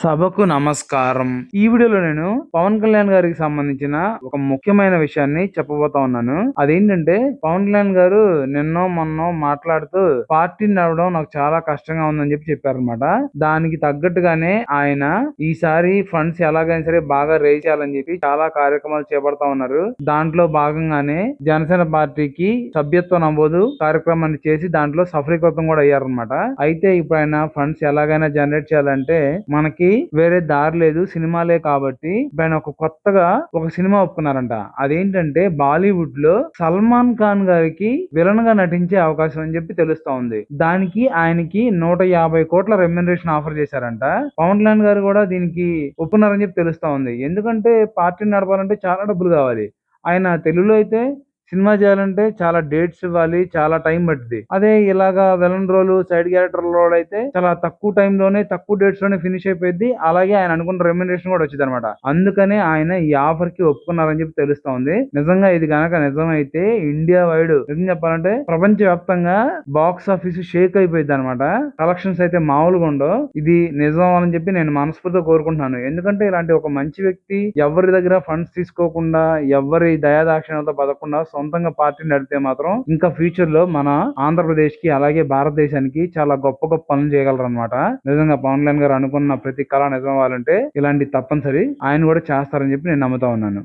సభకు నమస్కారం. ఈ వీడియోలో నేను పవన్ కళ్యాణ్ గారికి సంబంధించిన ఒక ముఖ్యమైన విషయాన్ని చెప్పబోతా ఉన్నాను. అదేంటంటే పవన్ కళ్యాణ్ గారు నిన్నో మొన్నో మాట్లాడుతూ పార్టీని నడవడం నాకు చాలా కష్టంగా ఉందని చెప్పారనమాట. దానికి తగ్గట్టుగానే ఆయన ఈసారి ఫండ్స్ ఎలాగైనా సరే బాగా రేజ్ చేయాలని చెప్పి చాలా కార్యక్రమాలు చేపడతా ఉన్నారు. దాంట్లో భాగంగానే జనసేన పార్టీకి సభ్యత్వ నమోదు కార్యక్రమాన్ని చేసి దాంట్లో సఫలీకృతం కూడా అయ్యారనమాట. అయితే ఇప్పుడు ఆయన ఫండ్స్ ఎలాగైనా జనరేట్ చేయాలంటే మనకి వేరే దారి లేదు, సినిమాలే కాబట్టి ఆయన కొత్తగా ఒక సినిమా ఒప్పుకున్నారంట. అదేంటంటే బాలీవుడ్ లో సల్మాన్ ఖాన్ గారికి విలన్ గా నటించే అవకాశం అని చెప్పి తెలుస్తా ఉంది. దానికి ఆయనకి 150 కోట్ల రెమ్యునరేషన్ ఆఫర్ చేశారంట. పవన్ కళ్యాణ్ గారు కూడా దీనికి ఒప్పుకున్నారని చెప్పి తెలుస్తా ఉంది. ఎందుకంటే పార్టీని నడపాలంటే చాలా డబ్బులు కావాలి. ఆయన తెలుగులో అయితే సినిమా చేయాలంటే చాలా డేట్స్ ఇవ్వాలి, చాలా టైం పడుతుంది. అదే ఇలాగా villain role, side character role అయితే చాలా తక్కువ టైం లోనే, తక్కువ డేట్స్ లోనే ఫినిష్ అయిపోయింది. అలాగే ఆయన అనుకున్న రెమ్యునరేషన్ కూడా వచ్చింది అనమాట. అందుకనే ఆయన ఈ ఆఫర్ కి ఒప్పుకున్నారని చెప్పి తెలుస్తా ఉంది. నిజంగా ఇది గనక నిజమైతే ఇండియా వైడ్, నిజం చెప్పాలంటే ప్రపంచ వ్యాప్తంగా బాక్స్ ఆఫీస్ షేక్ అయిపోయింది అనమాట. కలెక్షన్స్ అయితే మామూలుగా ఉండవు. ఇది నిజం అని చెప్పి నేను మనస్ఫూర్తిగా కోరుకుంటున్నాను. ఎందుకంటే ఇలాంటి ఒక మంచి వ్యక్తి ఎవరి దగ్గర ఫండ్స్ తీసుకోకుండా, ఎవరి దయాదాక్షిణ్యాలతో బతకకుండా సొంతంగా పార్టీ నడిపితే మాత్రం ఇంకా ఫ్యూచర్ లో మన ఆంధ్రప్రదేశ్ కి అలాగే భారతదేశానికి చాలా గొప్ప గొప్ప పనులు చేయగలరు అనమాట. నిజంగా పవన్ కళ్యాణ్ గారు అనుకున్న ప్రతి కళ నిజం అవ్వాలంటే ఇలాంటి తప్పనిసరి ఆయన కూడా చేస్తారని చెప్పి నేను నమ్ముతా ఉన్నాను.